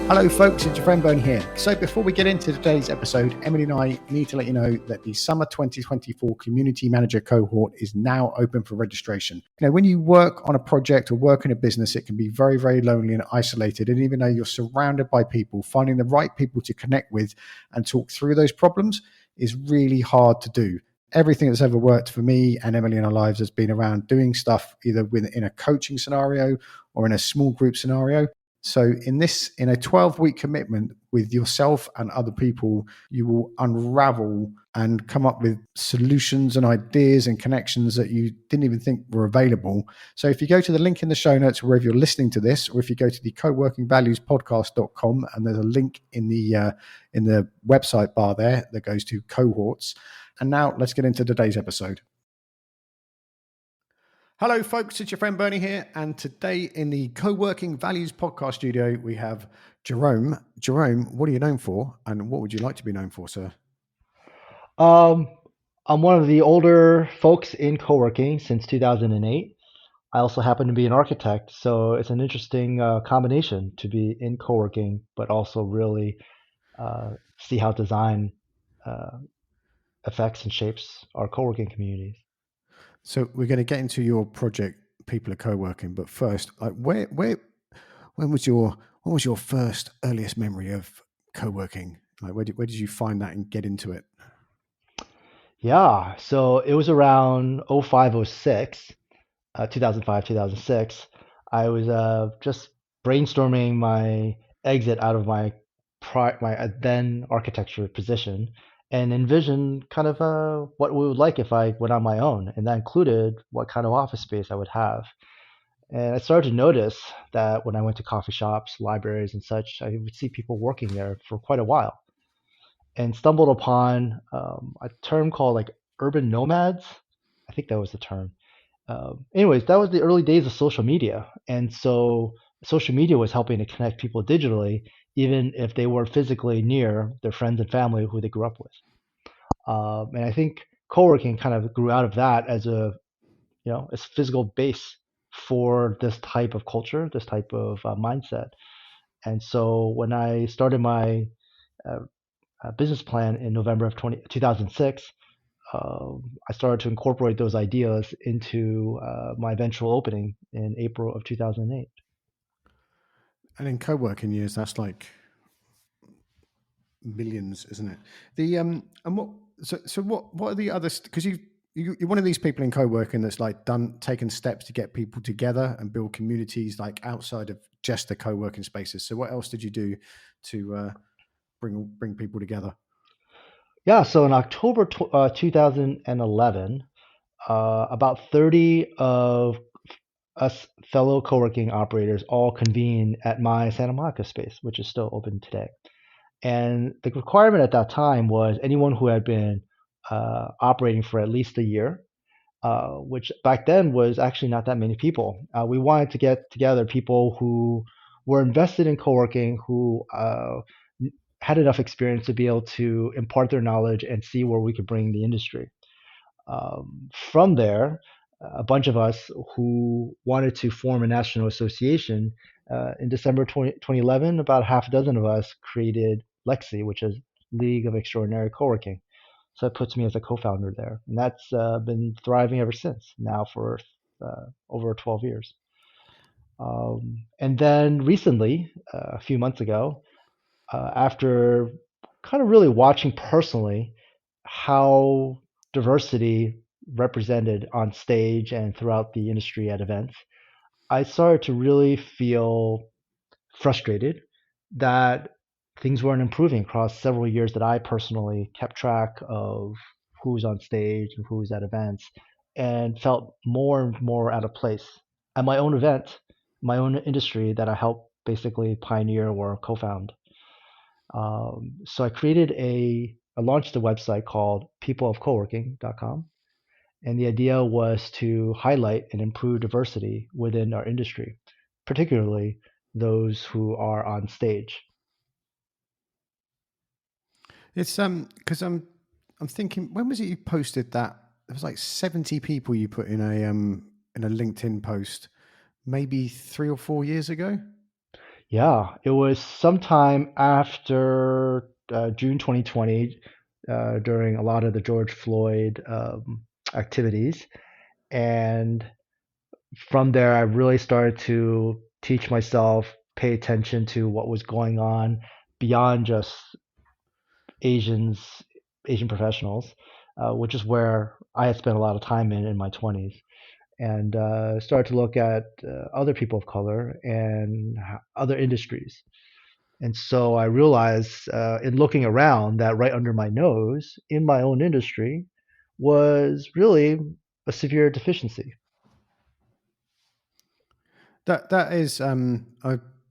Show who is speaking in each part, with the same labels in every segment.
Speaker 1: Hello folks, it's your friend Bernie here. So before we get into today's episode, Emily and I need to let you know that the Summer 2024 Community Manager cohort is now open for registration. You know, when you work on a project or work in a business, it can be very, very lonely and isolated. And even though you're surrounded by people, finding the right people to connect with and talk through those problems is really hard to do. Everything that's ever worked for me and Emily in our lives has been around doing stuff either in a coaching scenario or in a small group scenario. So in a 12-week commitment with yourself and other people, you will unravel and come up with solutions and ideas and connections that you didn't even think were available. So if you go to the link in the show notes, wherever you're listening to this, or if you go to the coworkingvaluespodcast.com, and there's a link in the website bar there that goes to cohorts. And now let's get into today's episode. Hello, folks. It's your friend Bernie here. And today in the Co-working Values podcast studio, we have Jerome. Jerome, what are you known for? And what would you like to be known for, sir?
Speaker 2: I'm one of the older folks in co-working since 2008. I also happen to be an architect, so it's an interesting combination to be in co-working, but also really see how design affects and shapes our co-working communities.
Speaker 1: So we're going to get into your project, People of Coworking, but first, like when was your first earliest memory of co-working? Like where did you find that and get into it?
Speaker 2: Yeah, so it was around 05, 06, 2005, 2006. I was just brainstorming my exit out of my then architecture position and envisioned kind of what we would like if I went on my own, and that included what kind of office space I would have. And I started to notice that when I went to coffee shops, libraries, and such, I would see people working there for quite a while, and stumbled upon a term called like urban nomads. I think that was the term. Anyways, that was the early days of social media. And so social media was helping to connect people digitally, even if they weren't physically near their friends and family who they grew up with. And I think co-working kind of grew out of that as as a physical base for this type of culture, this type of mindset. And so when I started my uh, business plan in November of 2006, I started to incorporate those ideas into my eventual opening in April of 2008.
Speaker 1: And in co-working years, that's like millions, isn't it? The and what are the others? Because you're one of these people in co-working that's like taken steps to get people together and build communities like outside of just the co-working spaces. So what else did you do to bring people together?
Speaker 2: Yeah, so in October 2011, about 30 of us fellow co-working operators all convened at my Santa Monica space, which is still open today. And the requirement at that time was anyone who had been operating for at least a year, which back then was actually not that many people. We wanted to get together people who were invested in co-working, who had enough experience to be able to impart their knowledge and see where we could bring the industry. From there, a bunch of us who wanted to form a national association in December 2011, about half a dozen of us created Lexi, which is League of Extraordinary Co-working. So that puts me as a co-founder there, and that's been thriving ever since. Now for over 12 years. And then recently, a few months ago, after kind of really watching personally how diversity represented on stage and throughout the industry at events, I started to really feel frustrated that things weren't improving across several years that I personally kept track of who's on stage and who's at events, and felt more and more out of place at my own event, my own industry that I helped basically pioneer or co-found. So I launched a website called peopleofcoworking.com. And the idea was to highlight and improve diversity within our industry, particularly those who are on stage.
Speaker 1: It's because I'm thinking, when was it you posted that? It was like 70 people you put in a LinkedIn post, maybe 3 or 4 years ago.
Speaker 2: Yeah, it was sometime after June 2020, during a lot of the George Floyd activities. And from there, I really started to teach myself, pay attention to what was going on beyond just Asians, Asian professionals, which is where I had spent a lot of time in my 20s, and started to look at other people of color and other industries. And so I realized in looking around that right under my nose in my own industry was really a severe deficiency.
Speaker 1: That is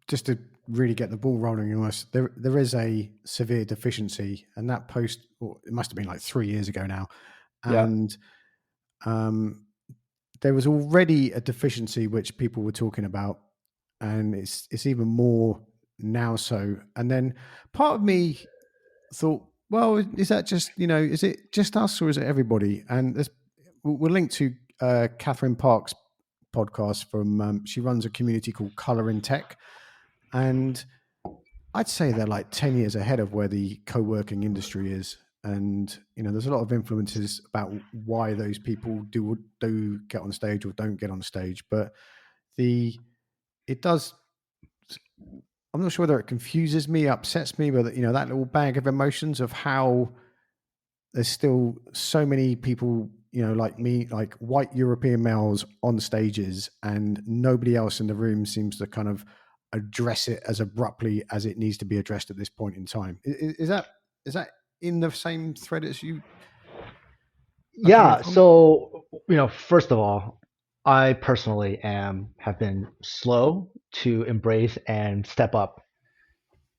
Speaker 1: just to really get the ball rolling in us. There is a severe deficiency, and that post, well, it must have been like 3 years ago now,
Speaker 2: Yeah.
Speaker 1: and um, there was already a deficiency which people were talking about, and it's even more now. So, and then part of me thought, well, is that just, is it just us or is it everybody? And we'll link to Catherine Park's podcast from she runs a community called Color in Tech, and I'd say they're like 10 years ahead of where the co-working industry is. And there's a lot of influences about why those people do get on stage or don't get on stage, but the it does. I'm not sure whether it confuses me, upsets me, but that little bag of emotions of how there's still so many people, like me, like white European males on stages, and nobody else in the room seems to kind of address it as abruptly as it needs to be addressed at this point in time. Is that in the same thread as you are coming
Speaker 2: Yeah.
Speaker 1: from?
Speaker 2: So, first of all, I personally have been slow to embrace and step up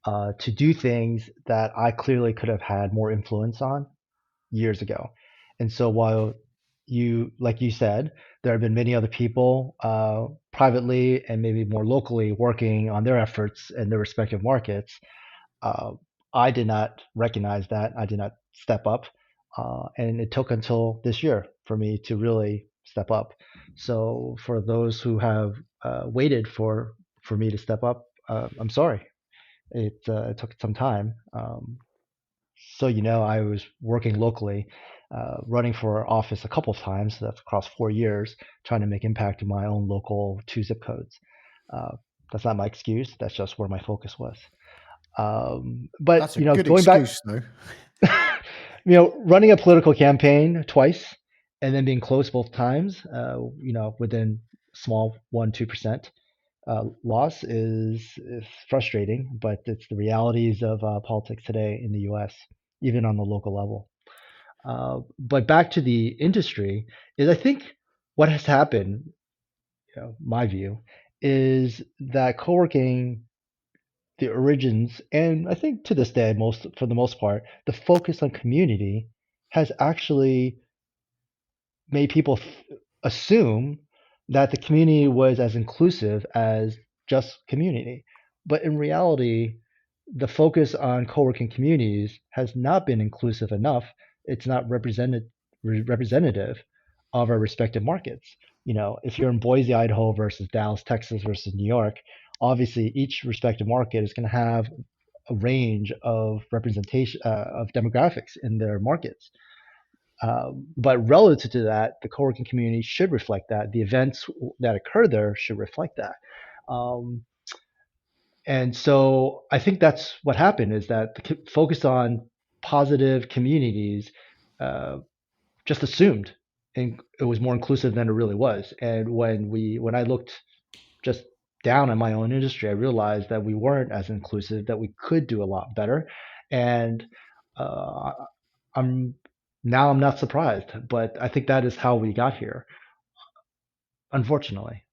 Speaker 2: to do things that I clearly could have had more influence on years ago. And so while like you said, there have been many other people privately and maybe more locally working on their efforts in their respective markets, uh, I did not recognize that. I did not step up. And it took until this year for me to really step up. So for those who have waited for me to step up, I'm sorry. It took some time. So, I was working locally, running for office a couple of times. So that's across 4 years, trying to make impact in my own local 2 zip codes. Uh, that's not my excuse. That's just where my focus was. But,
Speaker 1: That's a good
Speaker 2: going back,
Speaker 1: excuse, though.
Speaker 2: running a political campaign twice and then being close both times, within small 1-2% loss is frustrating, but it's the realities of politics today in the U.S., even on the local level. But back to the industry is I think what has happened, my view, is that co-working, the origins, and I think to this day, for the most part, the focus on community has actually made people assume that the community was as inclusive as just community. But in reality, the focus on co-working communities has not been inclusive enough. It's not representative of our respective markets. If you're in Boise, Idaho versus Dallas, Texas versus New York, obviously each respective market is going to have a range of representation of demographics in their markets. But relative to that, the co-working community should reflect that. The events that occur there should reflect that. Um, and so I think that's what happened is that the focus on positive communities uh, just assumed it was more inclusive than it really was. And when I looked just down at my own industry, I realized that we weren't as inclusive, that we could do a lot better. And uh, I'm I'm not surprised, but I think that is how we got here, unfortunately.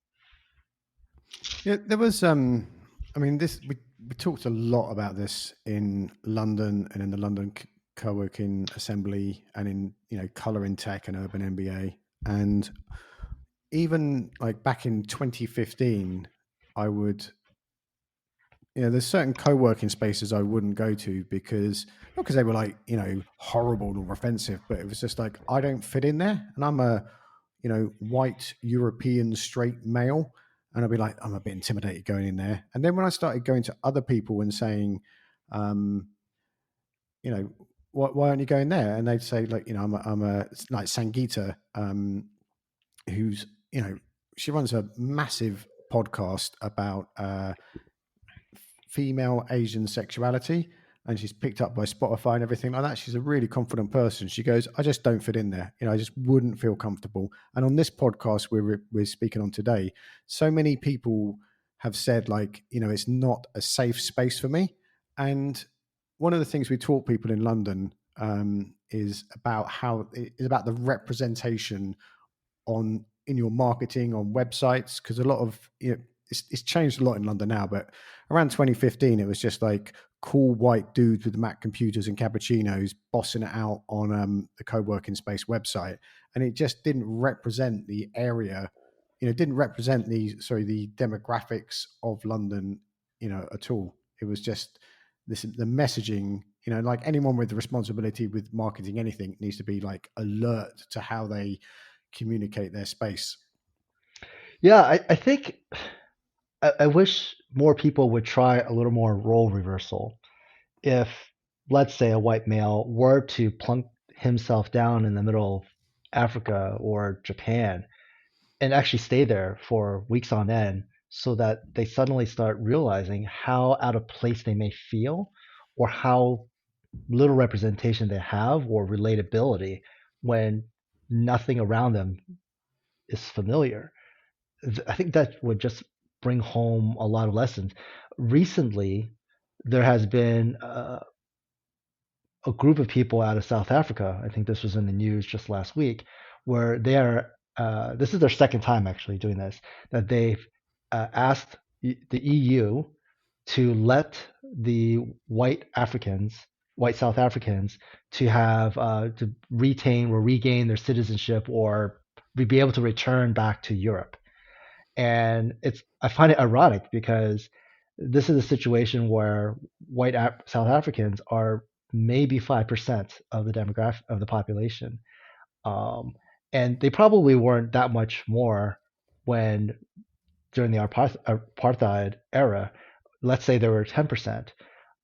Speaker 1: Yeah, there was. I mean, this we talked a lot about this in London and in the London Co-working Assembly, and in Color in Tech and Urban MBA, and even like back in 2015, I would there's certain co-working spaces I wouldn't go to because not because they were like, horrible or offensive, but it was just like I don't fit in there, and I'm a, white European straight male, and I'd be like I'm a bit intimidated going in there. And then when I started going to other people and saying, um, you know, why aren't you going there? And they'd say like, I'm a like Sangeeta, who's, she runs a massive podcast about female Asian sexuality, and she's picked up by Spotify and everything like that. She's a really confident person. She goes, I just don't fit in there. I just wouldn't feel comfortable. And on this podcast we're speaking on today, so many people have said like, it's not a safe space for me. And one of the things we taught people in London, is about how is about the representation on in your marketing on websites, because a lot of it's changed a lot in London now, but around 2015 it was just like cool white dudes with Mac computers and cappuccinos bossing it out on the co-working space website, and it just didn't represent the area, didn't represent the demographics of London, at all. It was just the messaging, like anyone with the responsibility with marketing anything needs to be like alert to how they communicate their space.
Speaker 2: Yeah, I think I wish more people would try a little more role reversal. If, let's say, a white male were to plunk himself down in the middle of Africa or Japan and actually stay there for weeks on end, so that they suddenly start realizing how out of place they may feel, or how little representation they have or relatability when nothing around them is familiar. I think that would just bring home a lot of lessons. Recently, there has been a group of people out of South Africa. I think this was in the news just last week, where they are. This is their second time actually doing this. That they've asked the EU to let the white South Africans, to have to retain or regain their citizenship, or be able to return back to Europe. And I find it ironic because this is a situation where South Africans are maybe 5% of the demographic of the population. Um, and they probably weren't that much more when during the apartheid era. Let's say there were 10%.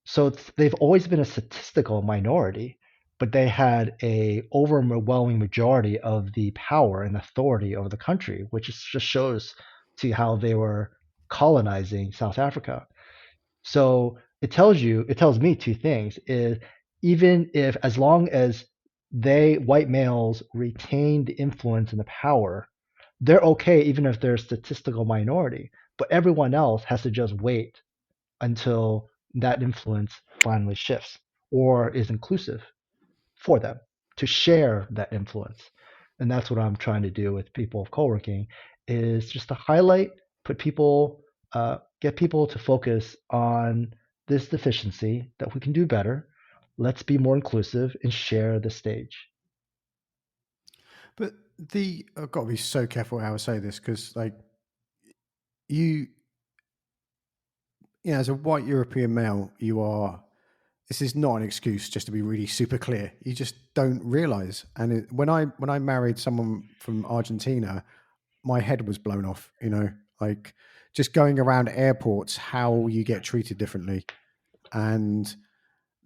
Speaker 2: So they've always been a statistical minority, but they had a overwhelming majority of the power and authority over the country, which just shows to how they were colonizing South Africa. So it tells me two things: is even if, as long as white males retain the influence and the power, they're okay even if they're a statistical minority. But everyone else has to just wait until that influence finally shifts or is inclusive for them to share that influence. And that's what I'm trying to do with People of Coworking, is just to highlight, get people to focus on this deficiency that we can do better. Let's be more inclusive and share the stage.
Speaker 1: But I've got to be so careful how I say this, because like you, as a white European male, this is not an excuse, just to be really super clear. You just don't realize. And when I married someone from Argentina, my head was blown off, like just going around airports, how you get treated differently. And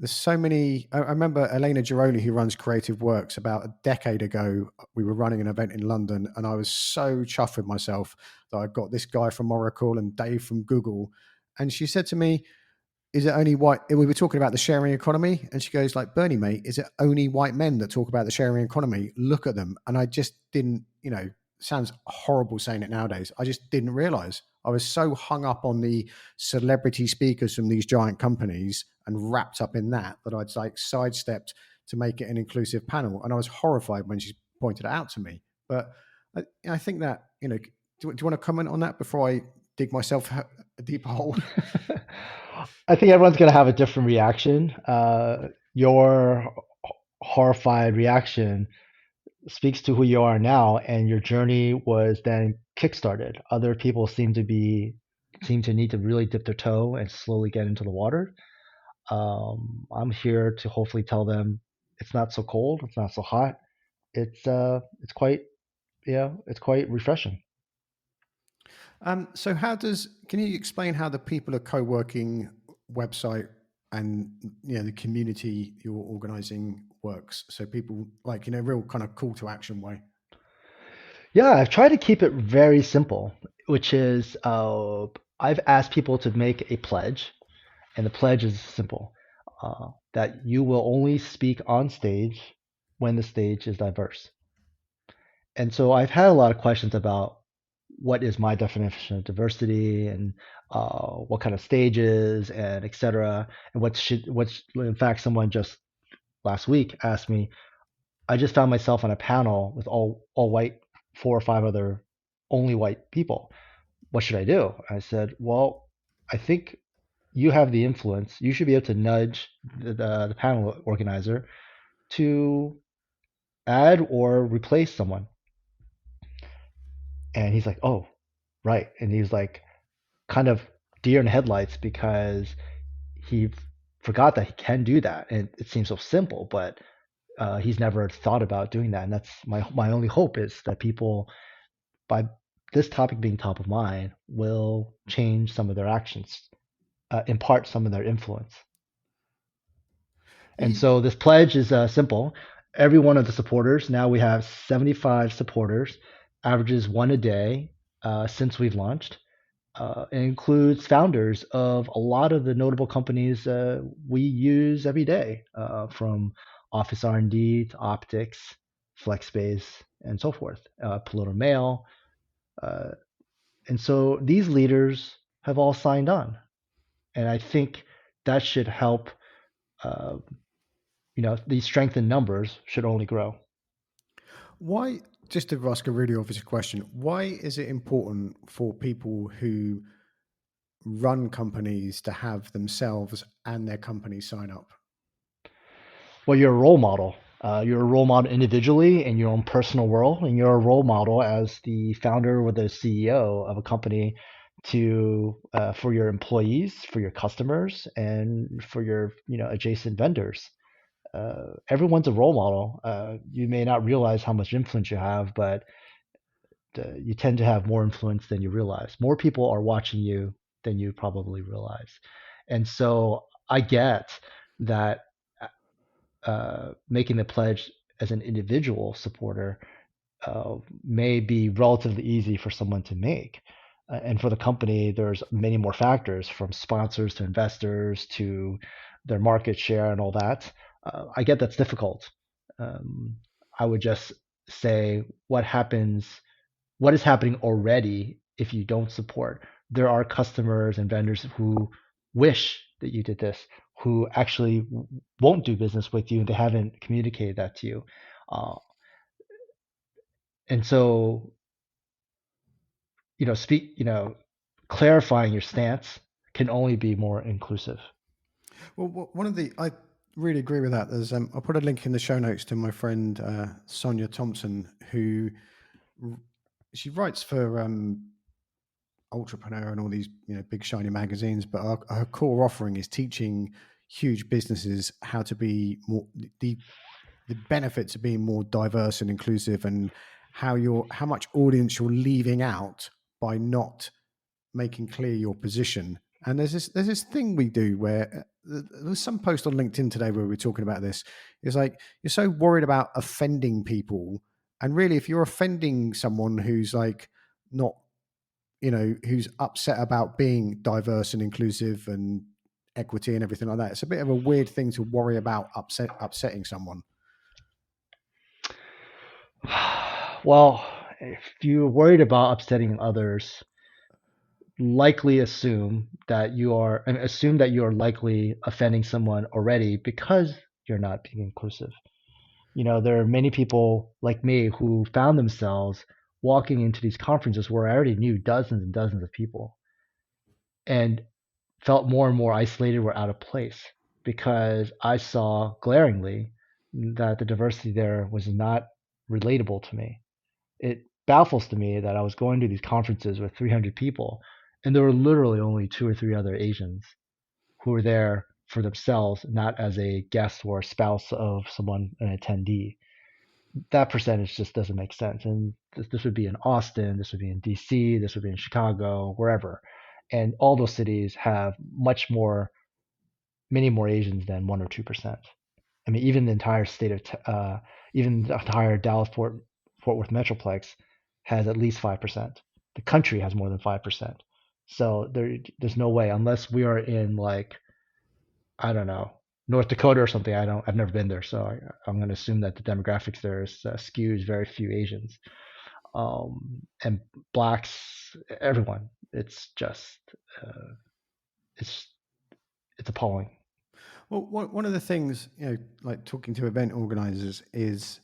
Speaker 1: there's so many. I remember Elena Gironi, who runs Creative Works, about a decade ago. We were running an event in London, and I was so chuffed with myself that I got this guy from Oracle and Dave from Google. And she said to me, is it only white? We were talking about the sharing economy, and she goes like, Bernie, mate, is it only white men that talk about the sharing economy? Look at them. And I just didn't, sounds horrible saying it nowadays. I just didn't realize. I was so hung up on the celebrity speakers from these giant companies and wrapped up in that I'd like sidestepped to make it an inclusive panel. And I was horrified when she pointed it out to me. But I think that, do you want to comment on that before I dig myself a deep hole?
Speaker 2: I think everyone's going to have a different reaction. Your horrified reaction speaks to who you are now, and your journey was then kickstarted. Other people seem to be seem to need to really dip their toe and slowly get into the water. I'm here to hopefully tell them it's not so cold, it's not so hot. It's quite it's quite refreshing.
Speaker 1: So how does can you explain how the People of Co-working website and the community you're organizing works? So people like real kind of call to action way.
Speaker 2: Yeah, I've tried to keep it very simple, which is I've asked people to make a pledge, and the pledge is simple, that you will only speak on stage when the stage is diverse. And so I've had a lot of questions about what is my definition of diversity and what kind of stages and et cetera. And what's in fact, someone just last week asked me, I just found myself on a panel with all white, four or five other only white people. What should I do? I said, well, I think you have the influence. You should be able to nudge the panel organizer to add or replace someone. And he's like, oh, right. And he's like, kind of deer in headlights because he forgot that he can do that. And it seems so simple, but he's never thought about doing that. And that's my only hope is that people, by this topic being top of mind, will change some of their actions, impart some of their influence. And
Speaker 1: You-
Speaker 2: so this pledge is simple. Every one of the supporters, now we have 75 supporters, averages one a day since we've launched. It includes founders of a lot of the notable companies we use every day, from Office R&D to Optics, FlexSpace, and so forth, Polluter Mail. Uh, and so these leaders have all signed on. And I think that should help, uh, these strength in numbers should only grow.
Speaker 1: Why, just to ask a really obvious question, why is it important for people who run companies to have themselves and their company sign up?
Speaker 2: Well, you're a role model. You're a role model individually in your own personal world, and you're a role model as the founder or the CEO of a company to for your employees, for your customers, and for your adjacent vendors. Everyone's a role model. You may not realize how much influence you have, but you tend to have more influence than you realize. More people are watching you than you probably realize, and so I get that making the pledge as an individual supporter may be relatively easy for someone to make. And for the company, there's many more factors from sponsors to investors to their market share and all that. I get that's difficult. Um, I would just say what is happening already if you don't support. There are customers and vendors who wish that you did this, who actually won't do business with you. They haven't communicated that to you. Uh, and so, clarifying your stance can only be more inclusive.
Speaker 1: Well, one of the I really agree with that. There's I'll put a link in the show notes to my friend Sonia Thompson, who she writes for Entrepreneur and all these big shiny magazines, but her core offering is teaching huge businesses how to be more the the benefits of being more diverse and inclusive, and how much audience you're leaving out by not making clear your position. And there's this thing we do where there's some post on LinkedIn today where we're talking about this. It's like you're so worried about offending people, and really, if you're offending someone who's like not, who's upset about being diverse and inclusive and equity and everything like that, it's a bit of a weird thing to worry about upsetting someone.
Speaker 2: Well, if you're worried about upsetting others, likely assume that you are likely offending someone already because you're not being inclusive. There are many people like me who found themselves walking into these conferences where I already knew dozens and dozens of people and felt more and more isolated or out of place because I saw glaringly that the diversity there was not relatable to me. It baffles to me that I was going to these conferences with 300 people And there were literally only two or three other Asians who were there for themselves, not as a guest or a spouse of someone, an attendee. That percentage just doesn't make sense. And this would be in Austin, this would be in DC, this would be in Chicago, wherever. And all those cities have much more, many more Asians than 1 or 2%. I mean, even the entire state of, even the entire Dallas Fort Worth Metroplex has at least 5%. The country has more than 5%. So there's no way unless we are in like, I don't know, North Dakota or something. I've never been there, so I'm going to assume that the demographics there is skews very few Asians, and blacks, everyone. It's just, uh, it's it's appalling.
Speaker 1: Well, one of the things, like talking to event organizers is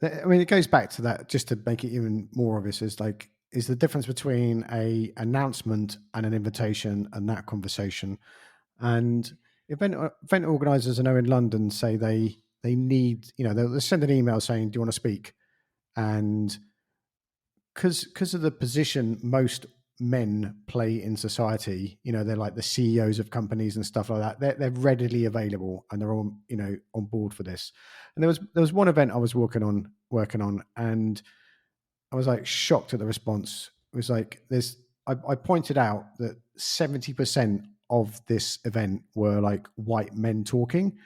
Speaker 1: that, I mean, it goes back to that just to make it even more obvious is the difference between a announcement and an invitation and that conversation. And event organizers I know in London say they need, they'll send an email saying, "Do you want to speak?" And because of the position most men play in society, they're like the CEOs of companies and stuff like that. They're readily available and they're all on board for this. And there was one event I was working on, and I was like shocked at the response. It was like I pointed out that 70% of this event were like white men talking,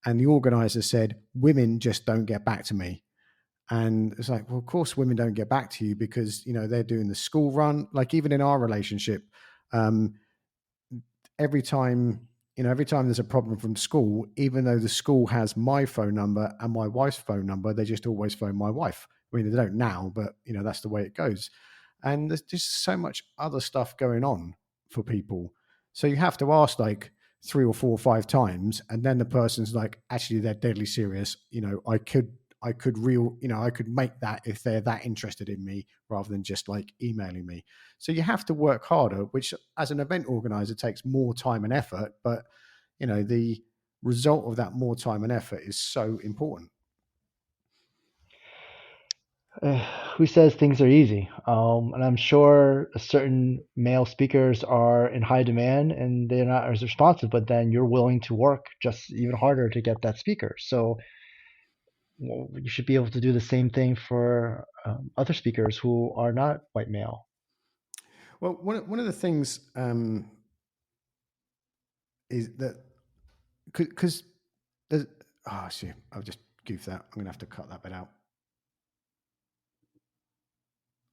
Speaker 1: and the organizer said women just don't get back to me. And it's like, well, of course, women don't get back to you because they're doing the school run. Like even in our relationship, um, every time there's a problem from school, even though the school has my phone number and my wife's phone number, they just always phone my wife. I mean, they don't now, but that's the way it goes. And there's just so much other stuff going on for people. So you have to ask like 3 or 4 or 5 times, and then the person's like, actually, they're deadly serious. I could make that if they're that interested in me rather than just like emailing me. So you have to work harder, which as an event organizer takes more time and effort, but the result of that more time and effort is so important.
Speaker 2: Who says things are easy? And I'm sure certain male speakers are in high demand and they're not as responsive, but then you're willing to work just even harder to get that speaker. So well, you should be able to do the same thing for other speakers who are not white male.
Speaker 1: Well, one of the things is that because there's, see, I've just goofed that. I'm going to have to cut that bit out.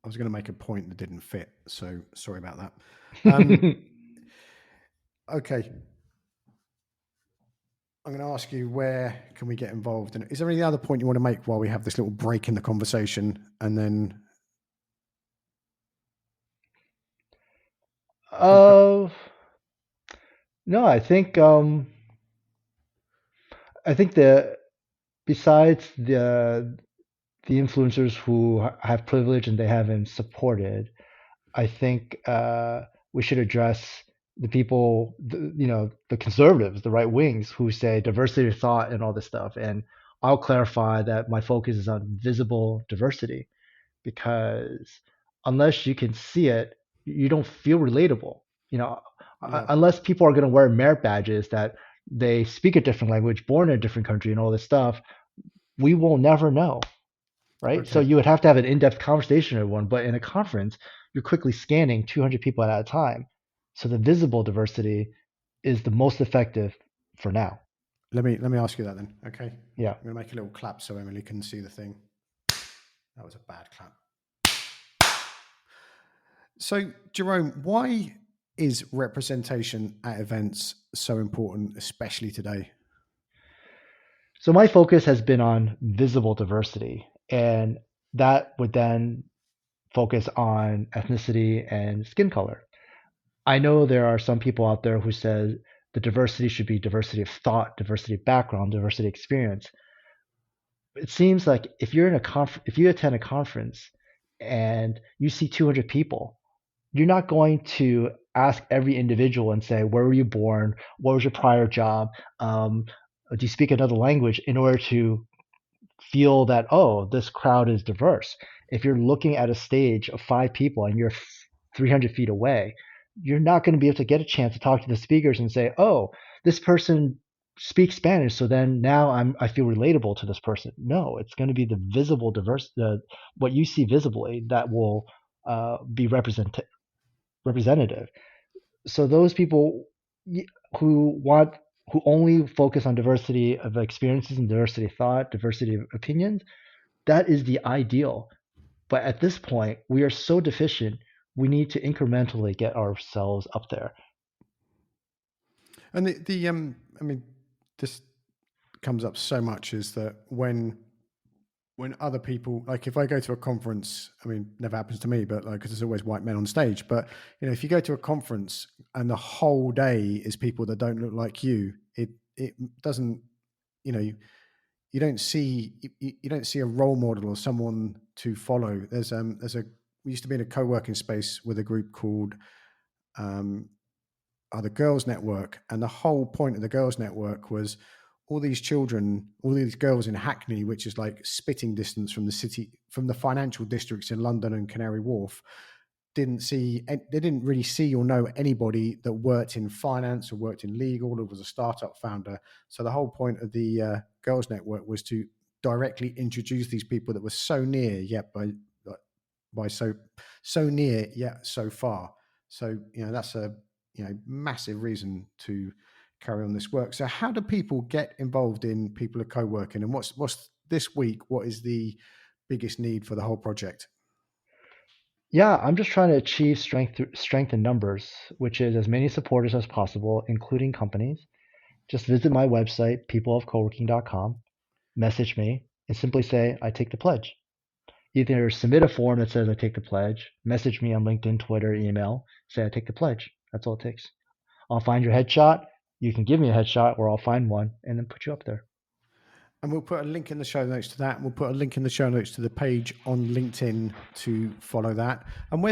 Speaker 1: I was going to make a point that didn't fit, so sorry about that. Okay, I'm going to ask you, where can we get involved? And is there any other point you want to make while we have this little break in the conversation? And then we've got,
Speaker 2: uh, no, I think that besides the influencers who have privilege and they haven't supported, I think we should address the people, the conservatives, the right wings who say diversity of thought and all this stuff. And I'll clarify that my focus is on visible diversity because unless you can see it, you don't feel relatable. You know,
Speaker 1: yeah,
Speaker 2: unless people are going to wear merit badges that they speak a different language, born in a different country, and all this stuff, we will never know, right? So
Speaker 1: okay.
Speaker 2: you would have to have an in-depth conversation with everyone, but in a conference, you're quickly scanning 200 people at a time. So the visible diversity is the most effective for now.
Speaker 1: Let me ask you that then. Okay,
Speaker 2: Yeah.
Speaker 1: I'm going to make a little clap so Emily can see the thing. That was a bad clap. So, Jerome, why is representation at events so important, especially today?
Speaker 2: So my focus has been on visible diversity, and that would then focus on ethnicity and skin color. I know there are some people out there who says the diversity should be diversity of thought, diversity of background, diversity of experience. It seems like if you attend a conference and you see 200 people, you're not going to ask every individual and say, where were you born? What was your prior job? Do you speak another language in order to feel that, oh, this crowd is diverse? If you're looking at a stage of 5 people and you're 300 feet away, you're not going to be able to get a chance to talk to the speakers and say, oh, this person speaks Spanish, so then now I feel relatable to this person. No, it's going to be the visible what you see visibly that will be representative. So those people who want who only focus on diversity of experiences and diversity of thought, diversity of opinions, that is the ideal. But at this point, we are so deficient, we need to incrementally get ourselves up there.
Speaker 1: And I mean, this comes up so much is that when other people, like if I go to a conference, I mean, never happens to me, but like, cause there's always white men on stage, but if you go to a conference and the whole day is people that don't look like you, it doesn't, you know, you don't see, you don't see a role model or someone to follow. We used to be in a co-working space with a group called, the Girls Network, and the whole point of the Girls Network was all these children, all these girls in Hackney, which is like spitting distance from the city, from the financial districts in London and Canary Wharf, they didn't really see or know anybody that worked in finance or worked in legal or was a startup founder. So the whole point of the Girls Network was to directly introduce these people that were so near yet by so near yet so far. So that's a massive reason to carry on this work. So how do people get involved in People of Co-working, and what's this week? What is the biggest need for the whole project?
Speaker 2: Yeah, I'm just trying to achieve strength in numbers, which is as many supporters as possible, including companies. Just visit my website, peopleofcoworking.com, message me, and simply say, I take the pledge. Either submit a form that says I take the pledge, message me on LinkedIn, Twitter, email, say I take the pledge. That's all it takes. I'll find your headshot. You can give me a headshot or I'll find one and then put you up there.
Speaker 1: And we'll put a link in the show notes to that. And we'll put a link in the show notes to the page on LinkedIn to follow that. And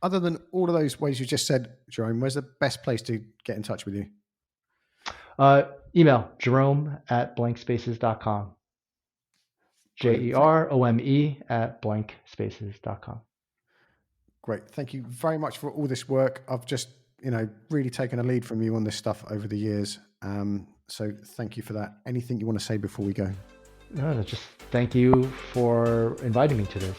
Speaker 1: other than all of those ways you just said, Jerome, where's the best place to get in touch with you?
Speaker 2: Email jerome@blankspaces.com. JEROME@blankspaces.com.
Speaker 1: Great. Thank you very much for all this work. I've just, really taken a lead from you on this stuff over the years. So thank you for that. Anything you want to say before we go?
Speaker 2: No, just thank you for inviting me to this.